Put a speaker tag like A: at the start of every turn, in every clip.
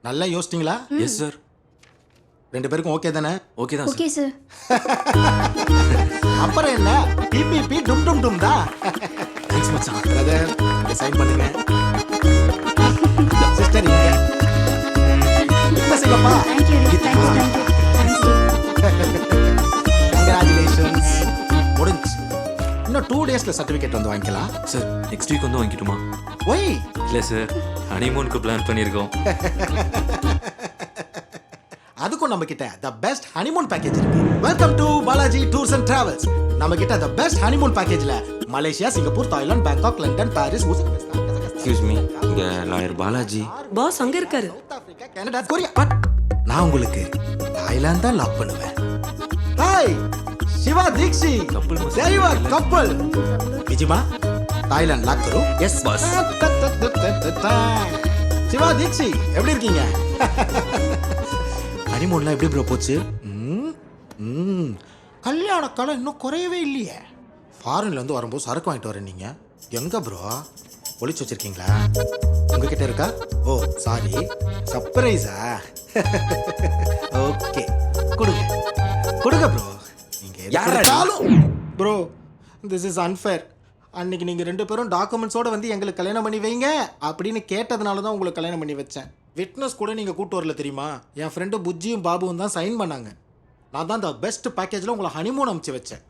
A: நல்லா யோசிச்சிங்களா?
B: Yes sir.
A: ரெண்டு பேருக்கும் ஓகே தானே?
B: ஓகே தான்
C: ஓகே
B: சார்.
C: சார்.
A: அப்புறம் என்ன, பிபிபி டும் டும் டும் தான்.
B: தேங்க்ஸ் மச்சான்.
A: பிரதர் சைன் பண்ணுங்க. சிஸ்டர் இங்க Singapore.
C: Thank you thanks
A: congratulations. முடிஞ்சு இன்னும் 2 டேஸ்ல சர்டிபிகேட் வந்து வாங்கிக்கலாம்.
B: சார் நெக்ஸ்ட் வீக் வந்து வாங்கிட்டுமா?
A: ஒய்
B: இல்லை சார், ஹனிமூனுக்கு பிளான் பண்ணியிருக்கோம்.
A: அதுக்கும் நம்ம கிட்ட தி பெஸ்ட் ஹனிமூன் பேக்கேஜ் இருக்கு. Welcome to Balaji tours and travels. நம்ம கிட்ட தி பெஸ்ட் ஹனிமூன் பேக்கேஜ்ல Malaysia, Singapore, Thailand, Bangkok, London, Paris, Uzbekistan,
D: excuse me, இங்க லாயர் பாலாஜி.
E: பாஸ் அங்க இருக்காரு.
A: South Africa, Canada, Korea. But நான் உங்களுக்கு தாய்லாந்து தான் லாக் பண்ணுவேன். ஹாய் शिवा दीक्षित
B: कपल मस्त
A: देवा कपल विजिमा தாய்லாந்து லாக் करो.
B: Yes boss.
A: சிவா தீக்ஷித் எப்படி இருக்கீங்க? ஹனிமூன்லாம் எப்படி ப்ரோ போச்சு? கல்யாண காலம் இன்னும் குறையவே இல்லையே. ஃபாரின்ல இருந்து வரும்போது சரக்கு வாங்கிட்டு வரேன். நீங்க எங்க ப்ரோ ஒளிச்சு வச்சிருக்கீங்களா? உங்ககிட்ட இருக்கா? ஓ சாரி, சர்ப்ரைஸா? ஓகே கொடுங்க கொடுங்க ப்ரோ. நீங்க யாராலும் ப்ரோ திஸ் இஸ் அன்ஃபேர். அன்னைக்கு நீங்க ரெண்டு பேரும் டாக்குமெண்ட்ஸோட வந்து எங்களுக்கு கல்யாணம் பண்ணி வைங்க அப்படின்னு கேட்டதுனால தான் உங்களுக்கு கல்யாணம் பண்ணி வச்சேன். விட்னஸ் கூட நீங்க கூட்டு வரல தெரியுமா? என் ஃப்ரெண்டு புஜ்ஜியும் பாபுவும் தான் சைன் பண்ணாங்க. நான் தான் த பெஸ்ட் பேக்கேஜில் உங்களை ஹனிமூன் அனுப்பிச்சு வச்சேன்.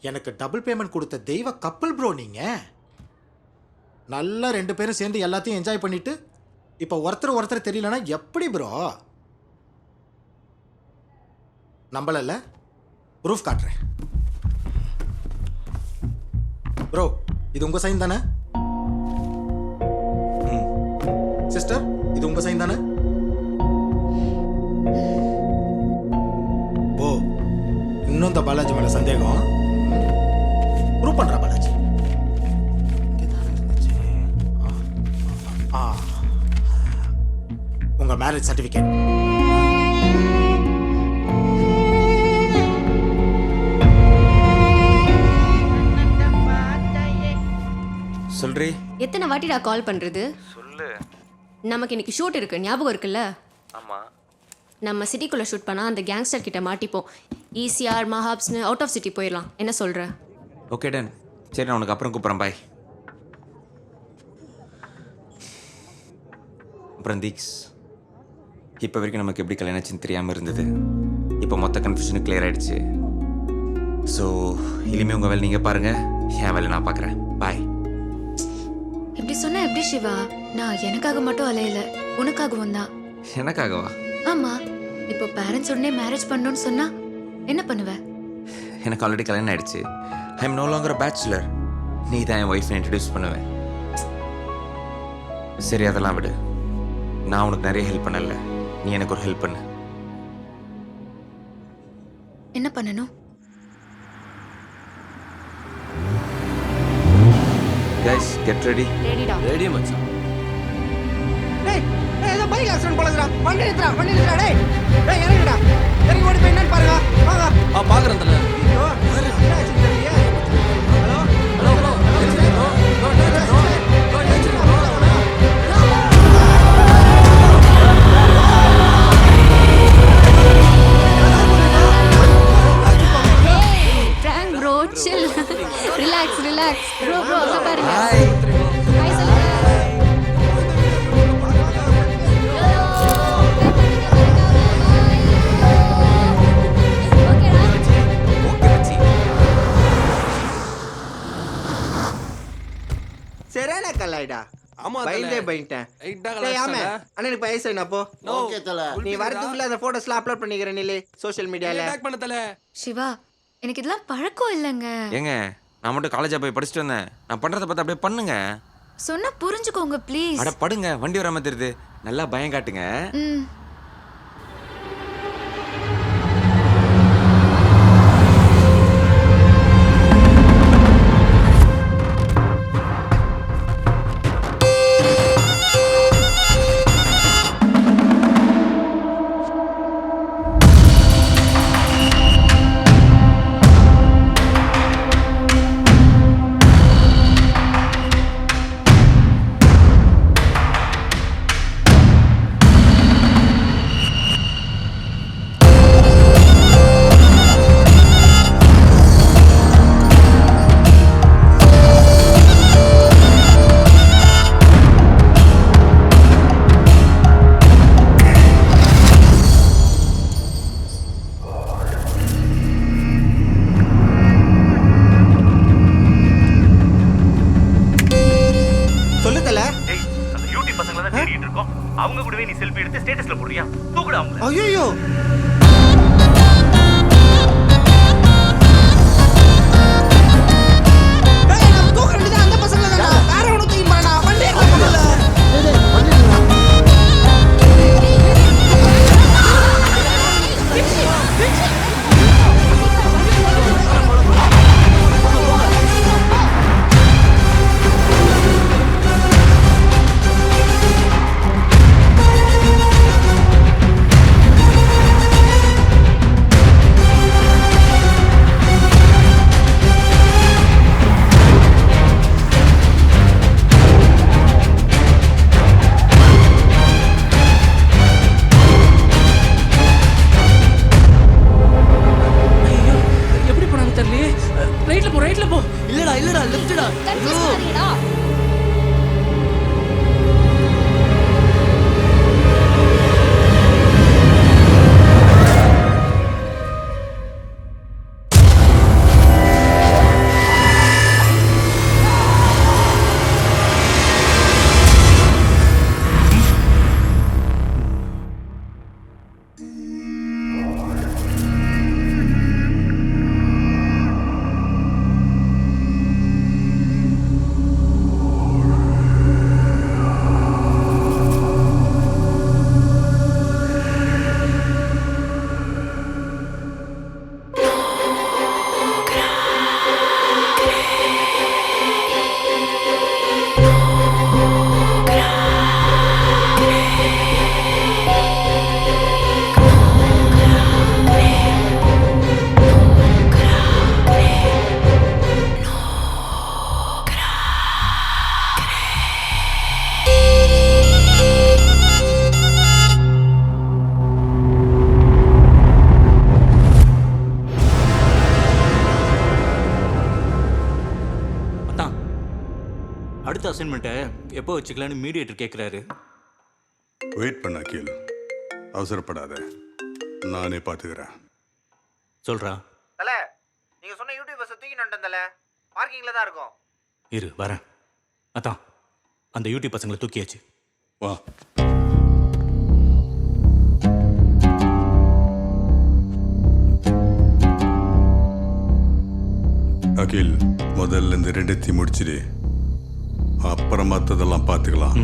A: எனக்கு டபுள் பேமெண்ட் கொடுத்த தெய்வ கப்பல் ப்ரோ. நீங்கள் நல்லா ரெண்டு பேரும் சேர்ந்து எல்லாத்தையும் என்ஜாய் பண்ணிட்டு இப்போ ஒருத்தர் தெரியலனா எப்படி ப்ரோ? நம்பலல்ல? ப்ரூஃப் காட்டுறேன் ப்ரோ. இது உங்க சைன் தானே? சிஸ்டர் இது உங்க சைன் தானே? ஓ இன்னும் இந்த பாலாஜி மேல சந்தேகம்? ப்ரூவ் பண்ற பாலாஜி. உங்க மேரேஜ் சர்டிபிகேட்.
D: சொல்றி.
C: எத்தனை வாட்டிடா கால் பண்றது?
D: சொல்லு.
C: நமக்கு இன்னைக்கு ஷூட் இருக்கு, ஞாபகம் இருக்குல்ல?
D: ஆமா.
C: நம்ம சிட்டிக்குள்ள ஷூட் பண்ணா அந்த கேங்ஸ்டர் கிட்ட மாட்டிப்போம். ஈசிஆர் மஹாப்ஸ்னு அவுட் ஆஃப் சிட்டி போயிடலாம். என்ன சொல்ற?
D: Okay done. சரி நான் உனக்கு அப்புறம் கூப்பிட்றேன். பாய். அப்புறம் தீக்ஸ், இப்போ வரைக்கும் நமக்கு எப்படி கல்யாணம் தெரியாமல் இருந்தது. இப்போ மொத்த கன்ஃபியூஷனும் கிளியர் ஆயிடுச்சு. ஸோ இனிமேல் உங்கள் வேலை நீங்கள் பாருங்கள், என் வேலை நான் பார்க்குறேன். பாய்.
F: இப்படி சொன்னா எப்படி சிவா? நான் எனக்காக மட்டும் அலையல, உனக்காகவும் தான்.
D: எனக்காகவா?
F: ஆமா, இப்போ பேரண்ட்ஸ் உடனே மேரேஜ் பண்ணணும்னு சொன்னா என்ன பண்ணுவ?
D: எனக்கு ஆல்ரெடி கல்யாணம் ஆயிடுச்சு. I am no longer bachelor. நீ தான் என் ஒய்ஃபை இன்ட்ரடியூஸ் பண்ணுவேன். சரி அதெல்லாம் விடு. நான் உனக்கு நிறைய ஹெல்ப் பண்ணல, நீ எனக்கு ஒரு ஹெல்ப் பண்ணு.
F: என்ன பண்ணணும்?
D: Guys get ready.
C: ரெடிடா.
B: ரெடி மச்சான்.
G: டேய் டேய் ஏதோ பைக் ஆக்சிடென்ட் போலங்கடா. வண்டி நிறுத்துடா டேய். டேய் இறங்குடா. இறங்கி ஓடி போய் என்னன்னு பாருங்க. வாங்க.
B: பாக்குறேன் தல.
G: ஐயோ என்ன ஆச்சு தெரியல. Hello
B: hello hello.
C: Frank bro, chill. Relax. Bro, அங்க பாருங்க.
D: ஹாய்.
C: Hi சொல்லுங்க.
D: ஓகே மச்சி.
G: சரியான கல்லாயிடா.
B: ஆமா
G: பயந்துட்டேன். டேய் ஆமே அண்ணனுக்கு பைசா என்ன அப்போ?
A: ஓகே தல.
G: நீ வரதுக்குள்ள அந்த போட்டோஸ்லாம் அப்லோட் பண்ணிக்கிறேன் நீ சோஷியல் மீடியால.
B: டேக் பண்ண தல.
F: சிவா, எனக்கு இதெல்லாம் பழக்கம் இல்லைங்க.
D: ஏங்க நான் மட்டும் காலேஜா போய் படிச்சுட்டு வந்தேன். நான் பண்றத பார்த்து அப்படியே பண்ணுங்க.
F: சொன்னா புரிஞ்சுக்கோங்க ப்ளீஸ்.
D: அட படுங்க, வண்டி வராம தெரியுது. நல்லா பயம் காட்டுங்க.
F: ம்.
E: தான் தேடிட்டு இருக்கோம். அவங்க கூடவே நீ செல்ஃபி எடுத்து ஸ்டேட்டஸ்ல போடுறியா? தூக்குடா அவங்க.
G: ஐயோ நம்ம தூக்க வேண்டியது அந்த பசங்களை தான். வேற ஒன்றும் தூக்கி பாடா. வண்டியை காட்டல.
H: எப்படி போனாங்க தெரியலையே. ரைட்ல போ. இல்லடா லெஃப்ட்டடா.
E: அடுத்த அசைன்மெண்ட்டை எப்போ வச்சுக்கலான்னு மீடியேட்டர் கேட்குறாரு.
I: வெயிட் பண்ண அகில், அவசரப்படாத, நானே பார்த்துக்கிறேன்.
E: சொல்றா.
G: தல, நீங்க சொன்ன யூடியூப் பஸ் தூக்கி நண்டந்தல பார்க்கிங்ல தான் இருக்கும்.
E: இரு வரேன். அதான் அந்த யூடியூப் பசங்களை தூக்கியாச்சு.
I: வா. அகில், முதல்ல இந்த ரெண்டத்தையும் முடிச்சிடு, அப்புறம் மற்றதெல்லாம் பார்த்துக்கலாம்.